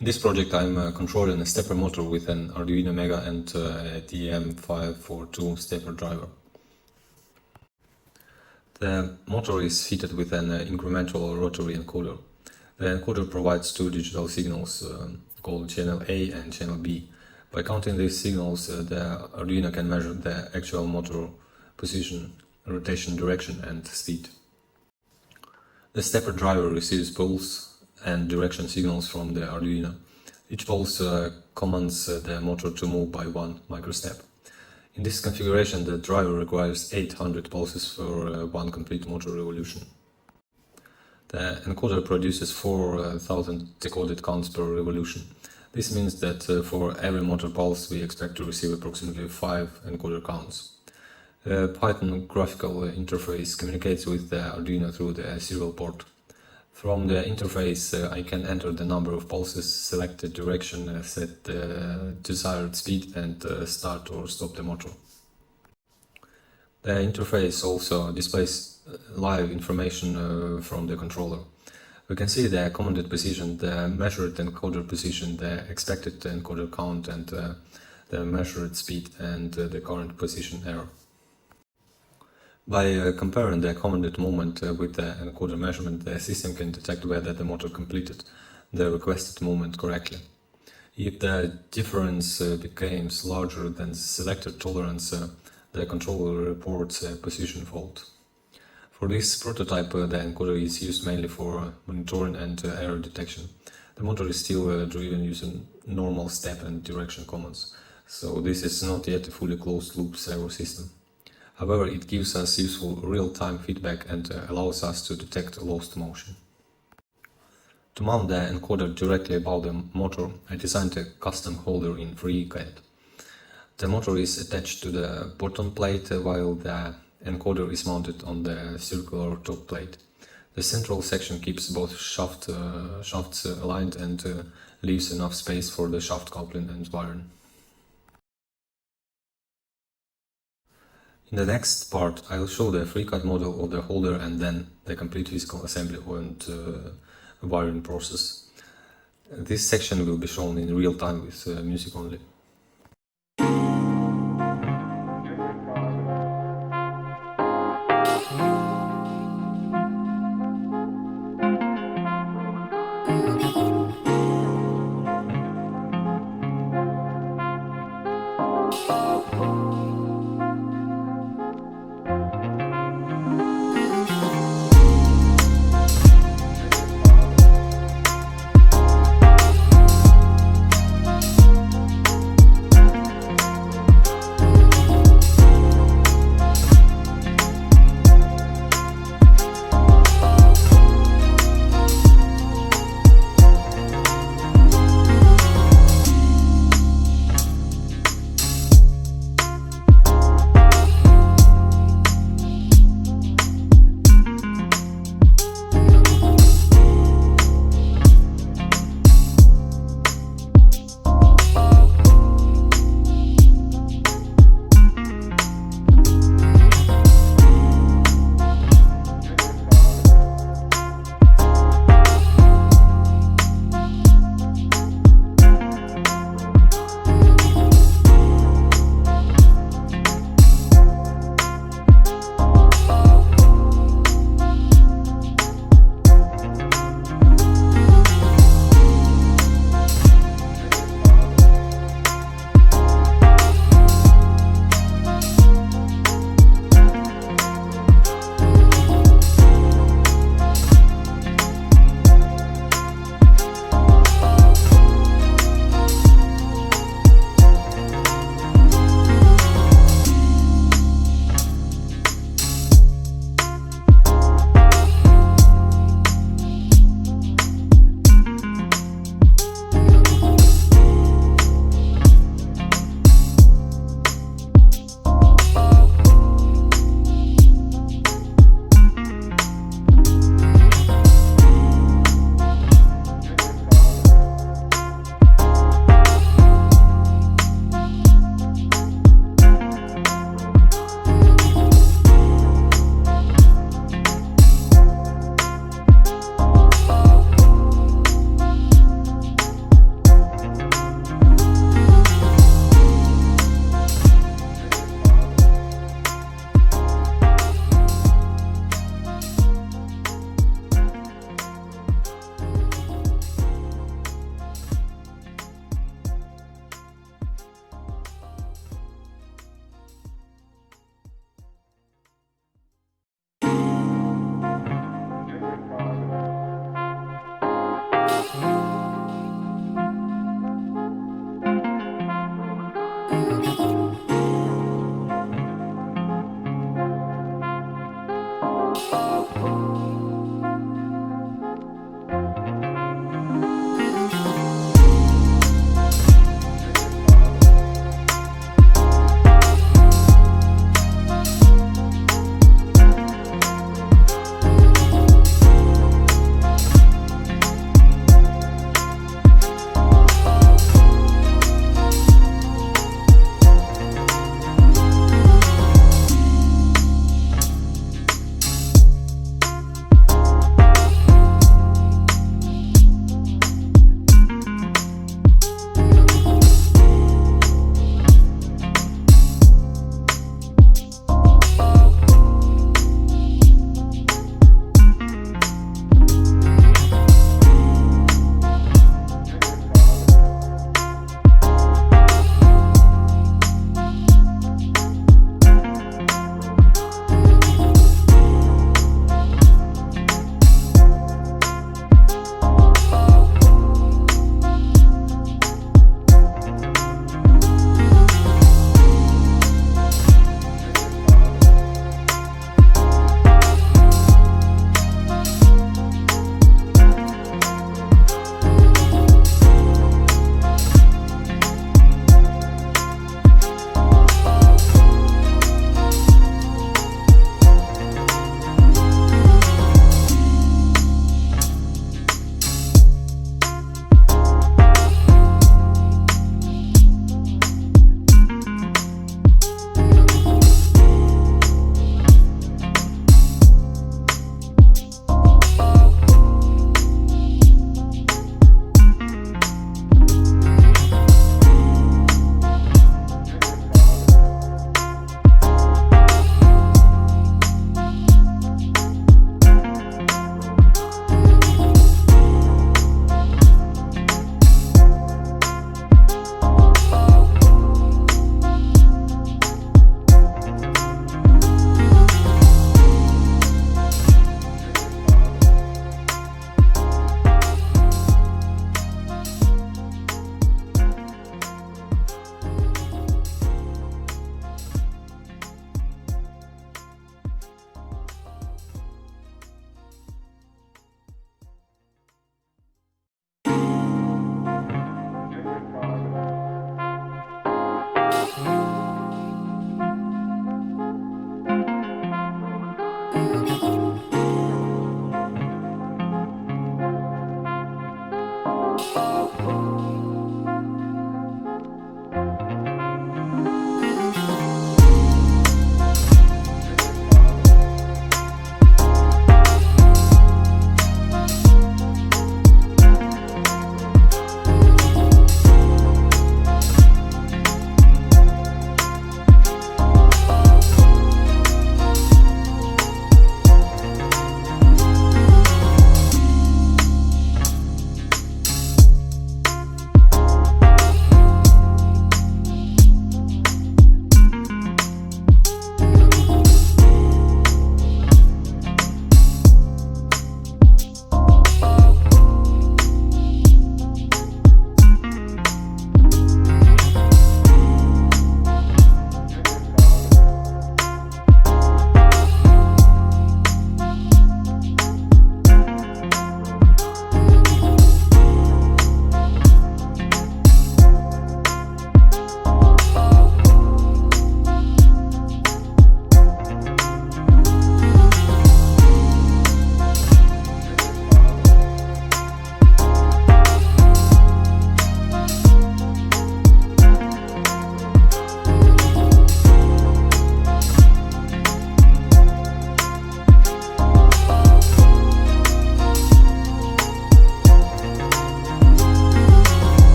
In this project I'm controlling a stepper motor with an Arduino Mega and a DM542 stepper driver. The motor is fitted with an incremental rotary encoder. The encoder provides two digital signals called channel A and channel B. By counting these signals, the Arduino can measure the actual motor position, rotation direction and speed. The stepper driver receives pulse and direction signals from the Arduino. Each pulse commands the motor to move by 1 microstep. In this configuration, the driver requires 800 pulses for one complete motor revolution. The encoder produces 4,000 decoded counts per revolution. This means that for every motor pulse we expect to receive approximately 5 encoder counts. The Python graphical interface communicates with the Arduino through the serial port. From the interface I can enter the number of pulses, select the direction, set the desired speed and start or stop the motor. The interface also displays live information from the controller. We can see the commanded position, the measured encoder position, the expected encoder count and the measured speed and the current position error. By comparing the commanded movement with the encoder measurement, the system can detect whether the motor completed the requested movement correctly. If the difference becomes larger than the selected tolerance, the controller reports a position fault. For this prototype, the encoder is used mainly for monitoring and error detection. The motor is still driven using normal step and direction commands, so this is not yet a fully closed-loop servo system. However, it gives us useful real-time feedback and allows us to detect lost motion. To mount the encoder directly above the motor, I designed a custom holder in FreeCAD. The motor is attached to the bottom plate while the encoder is mounted on the circular top plate. The central section keeps both shafts aligned and leaves enough space for the shaft coupling and wiring. In the next part, I'll show the FreeCAD model of the holder and then the complete physical assembly and wiring process. This section will be shown in real time with music only.